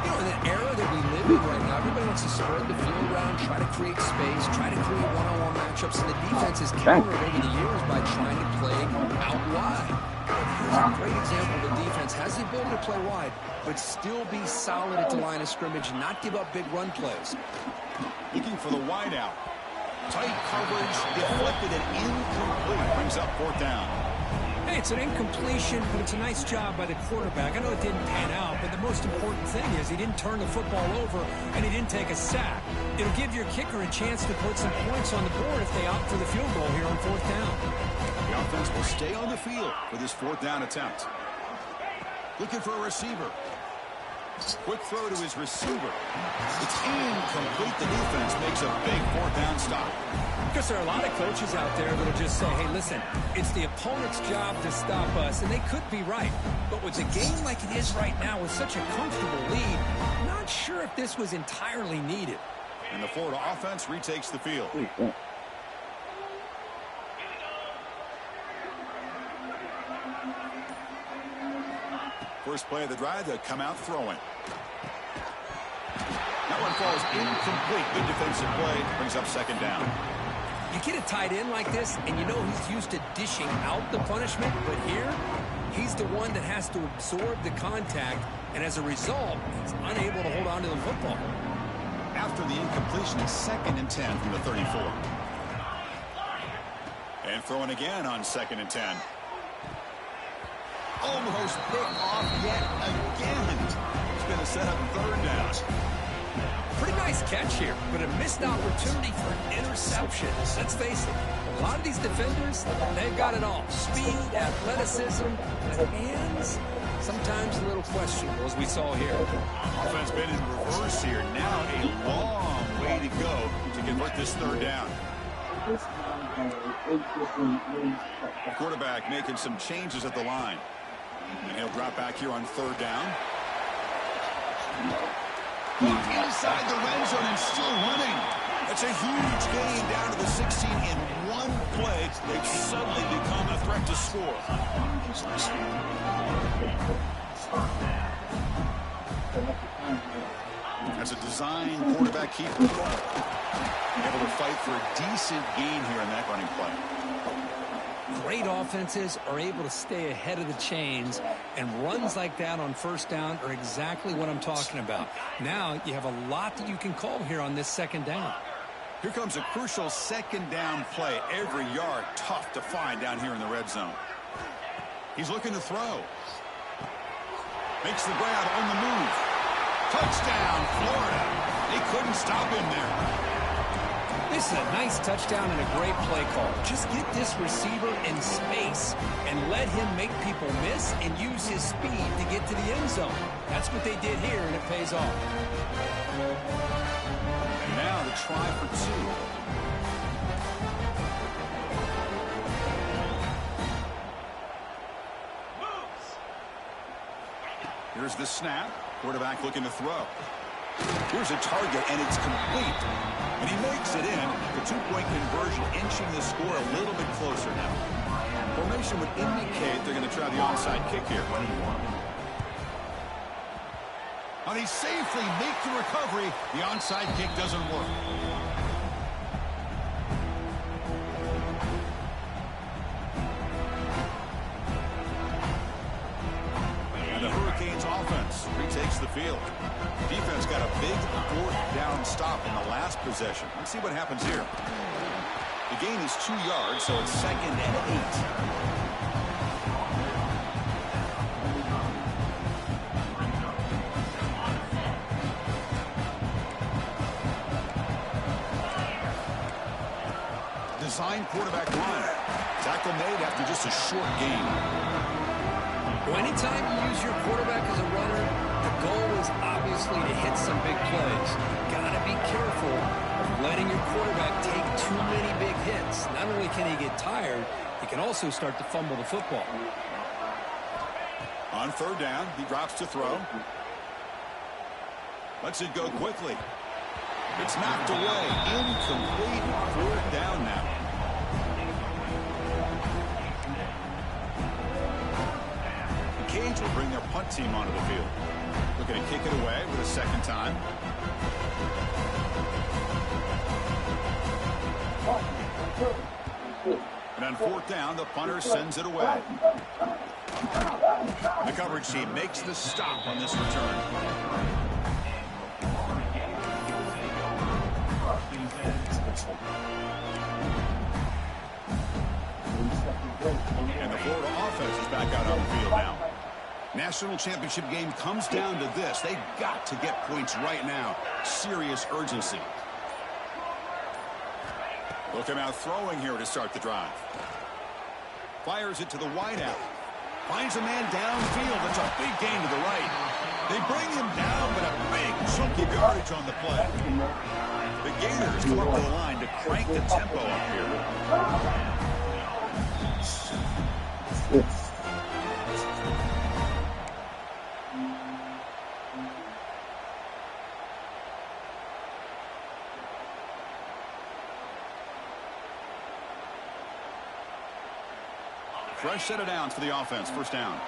You know, in the era that we live in right now, everybody wants to spread the field around, try to create space, try to create one-on-one matchups, and the defense has countered over the years by trying to play out wide. Here's a great example of the defense has the ability to play wide, but still be solid at the line of scrimmage and not give up big run plays. Looking for the wide out. Tight coverage, deflected and incomplete. Brings up fourth down. Hey, it's an incompletion, but it's a nice job by the quarterback. I know it didn't pan out, but the most important thing is he didn't turn the football over and he didn't take a sack. It'll give your kicker a chance to put some points on the board if they opt for the field goal here on 4th down. The offense will stay on the field for this 4th down attempt. Looking for a receiver. Quick throw to his receiver. It's incomplete. The defense makes a big 4th down stop. Because there are a lot of coaches out there that'll just say, hey, listen, it's the opponent's job to stop us, and they could be right. But with the game like it is right now with such a comfortable lead, I'm not sure if this was entirely needed. And the Florida offense retakes the field. First play of the drive, they'll come out throwing. That one falls incomplete. Good defensive play. Brings up 2nd down. You get a tight end like this, and you know he's used to dishing out the punishment, but here, he's the one that has to absorb the contact, and as a result, he's unable to hold on to the football. After the incompletion, it's 2nd and 10 from the 34. And throwing again on 2nd and 10. Almost picked off yet again. It's going to set up 3rd down. Pretty nice catch here, but a missed opportunity for an interception. Let's face it, a lot of these defenders, they've got it all. Speed, athleticism, but hands, sometimes a little questionable, as we saw here. Offense been in reverse here. Now a long way to go to convert this 3rd down. Quarterback making some changes at the line. And he'll drop back here on 3rd down. Inside the red zone and still running. That's a huge gain down to the 16 in one play. They've suddenly become a threat to score. That's a design quarterback keeper. Able to fight for a decent gain here in that running play. Great offenses are able to stay ahead of the chains, and runs like that on 1st down are exactly what I'm talking about. Now you have a lot that you can call here on this 2nd down. Here comes a crucial 2nd down play. Every yard tough to find down here in the red zone. He's looking to throw. Makes the grab on the move. Touchdown, Florida. They couldn't stop him there. This is a nice touchdown and a great play call. Just get this receiver in space and let him make people miss and use his speed to get to the end zone. That's what they did here, and it pays off. And now the try for 2. Here's the snap. Quarterback looking to throw. Here's a target, and it's complete. And he makes it in. The 2-point conversion inching the score a little bit closer now. Formation would indicate they're going to try the onside kick here. Now they safely make the recovery. The onside kick doesn't work. And the Hurricanes offense retakes the field. Defense got a big 4th down stop in the last possession. Let's see what happens here. The gain is 2 yards, so it's 2nd and 8. Design quarterback run. Tackle made after just a short gain. Well, anytime you use your quarterback as a runner, the goal is obviously to hit some big plays. You've got to be careful of letting your quarterback take too many big hits. Not only can he get tired, he can also start to fumble the football. On 3rd down, he drops to throw. Lets it go quickly. It's knocked away. Incomplete. 4th down now. The Canes will bring their punt team onto the field. Looking to kick it away with a 2nd time. And on 4th down, the punter sends it away. The coverage team makes the stop on this return. And the Florida offense is back out on the field now. National championship game comes down to this. They've got to get points right now. Serious urgency. Looking out throwing here to start the drive. Fires it to the wideout. Finds a man downfield. That's a big gain to the right. They bring him down, but a big chunk of yardage on the play. The Gators come up to the line to crank the tempo up here. Fresh set of downs for the offense. First down.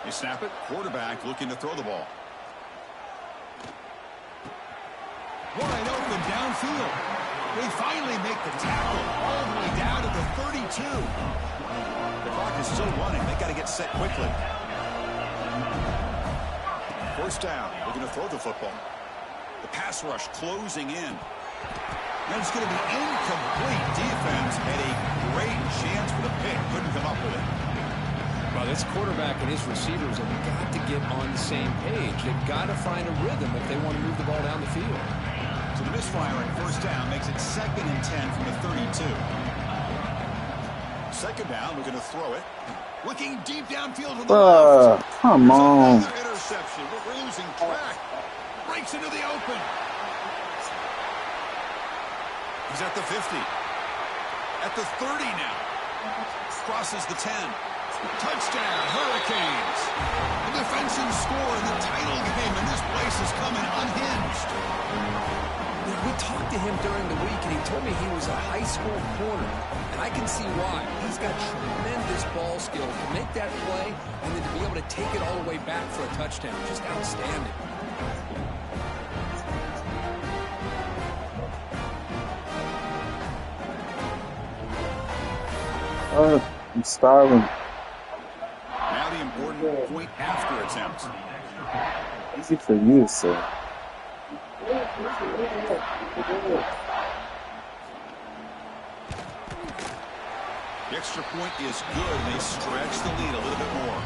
They snap it. Quarterback looking to throw the ball. Wide open downfield. They finally make the tackle all the way down to the 32. The clock is still running. They got to get set quickly. First down. Looking to throw the football. The pass rush closing in. And it's going to be incomplete. Defense had a great chance for the pick. Couldn't come up with it. Well, this quarterback and his receivers have got to get on the same page. They've got to find a rhythm if they want to move the ball down the field. So the misfire at first down makes it 2nd and 10 from the 32. Second down, we're going to throw it. Looking deep downfield to the left. Come on. Another interception. We're losing track. Breaks into the open. He's at the 50. At the 30 now. Crosses the 10. Touchdown, Hurricanes. The defensive score in the title game, and this place is coming unhinged. We talked to him during the week, and he told me he was a high school corner, and I can see why. He's got tremendous ball skills to make that play, and then to be able to take it all the way back for a touchdown. Just outstanding. I'm starving. Now the important point after attempt. Easy for you, sir. The extra point is good. They stretch the lead a little bit more.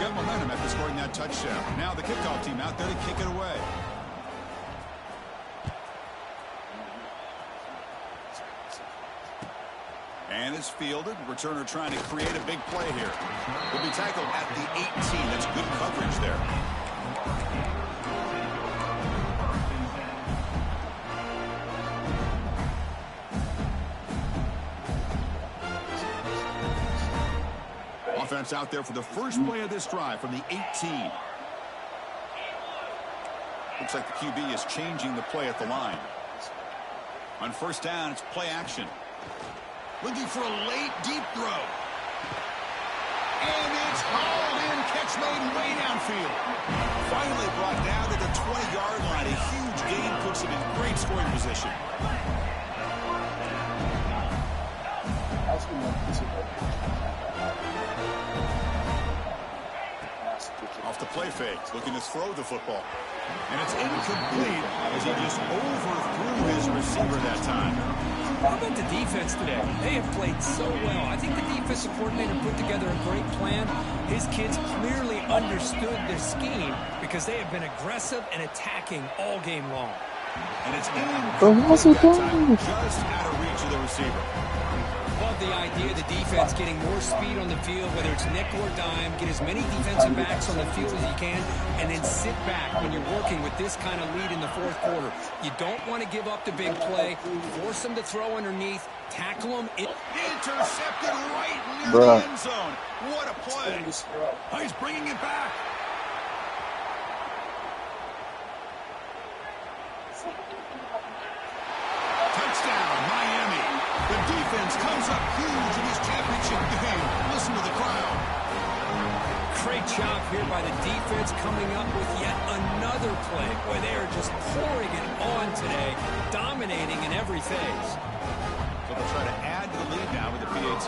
Got momentum after scoring that touchdown. Now the kickoff team out there to kick it away. And it's fielded. Returner trying to create a big play here. Will be tackled at the 18. That's good coverage there. Offense out there for the first play of this drive from the 18. Looks like the QB is changing the play at the line. On first down, it's play action. Looking for a late, deep throw. And it's hauled in. Catch made way downfield. Finally brought down to the 20-yard line. A huge gain puts him in great scoring position. Off the play fake, looking to throw the football. And it's incomplete as he just overthrew his receiver that time. How about the defense today? They have played so well. I think the defensive coordinator put together a great plan. His kids clearly understood their scheme because they have been aggressive and attacking all game long. And it's incomplete that time, just out of reach of the receiver. Love the idea of the defense getting more speed on the field, whether it's nickel or dime, get as many defensive backs on the field as you can, and then sit back when you're working with this kind of lead in the fourth quarter. You don't want to give up the big play, force them to throw underneath, tackle them. Intercepted right near the end zone. What a play. Oh, he's bringing it back. Touchdown, Miami. The defense comes up huge in this championship game. Listen to the crowd. Great job here by the defense coming up with yet another play where they are just pouring it on today, dominating in every phase. So they'll try to add to the lead now with the PAT.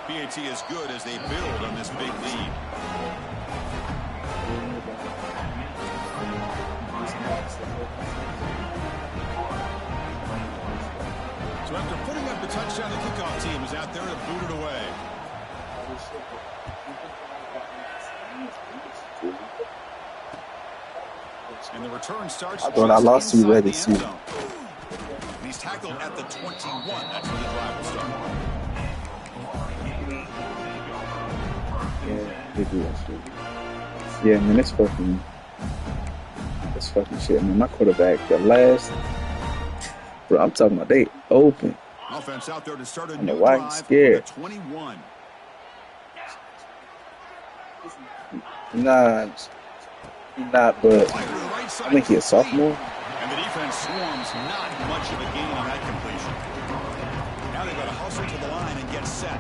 PAT is good as they build on this big lead. So after putting up the touchdown, the kickoff team is out there to boot it away. And the return starts. I thought I lost you ready, see. He's tackled at the 21. That's where the drive will start. Yeah, they do that shit. Yeah, man, it's fucking shit, man. My quarterback, the last, bro, I'm talking about they open. Offense out there to start a I know new why drive he's scared. with a 21. Nah, he's not, but I think he's a sophomore. And the defense swarms, not much of a gain on that completion. Now they've got to hustle to the line and get set.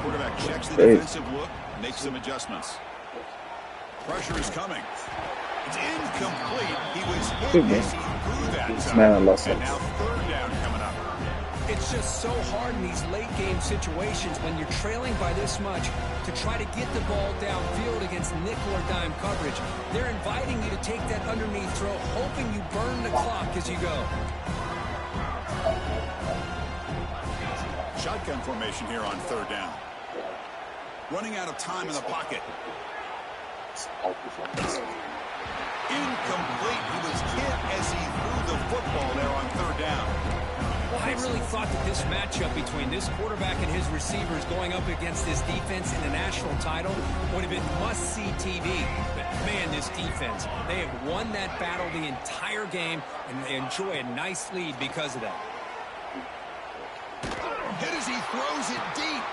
Quarterback checks the defensive look, makes some adjustments. Pressure is coming. It's incomplete. He was hit as he threw that time. And now third down coming up. It's just so hard in these late-game situations when you're trailing by this much to try to get the ball downfield against nickel or dime coverage. They're inviting you to take that underneath throw, hoping you burn the clock as you go. Shotgun formation here on third down. Running out of time in the pocket. Incomplete. He was hit as he threw the football there on third down. Well, I really thought that this matchup between this quarterback and his receivers going up against this defense in the national title would have been must-see TV. But, man, this defense, they have won that battle the entire game, and they enjoy a nice lead because of that. Hit as he throws it deep.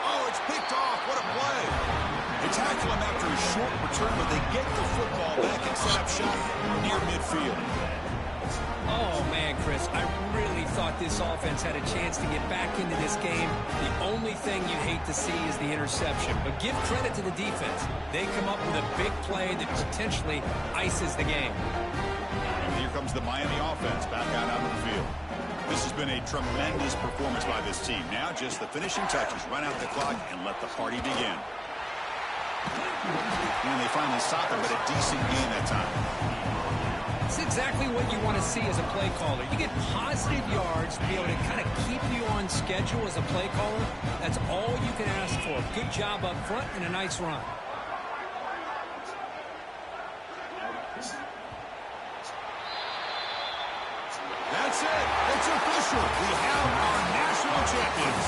Oh, it's picked off. What a play. They tackle him after a short return, but they get the football back and set up shop near midfield. Oh, man, Chris, I really thought this offense had a chance to get back into this game. The only thing you hate to see is the interception. But give credit to the defense. They come up with a big play that potentially ices the game. And here comes the Miami offense back out onto the field. This has been a tremendous performance by this team. Now just the finishing touches. Run out the clock and let the party begin. And they finally stop it, but a decent game that time. It's exactly what you want to see as a play caller. You get positive yards to be able to kind of keep you on schedule as a play caller. That's all you can ask for. Good job up front and a nice run. That's it. It's official. We have our national champions.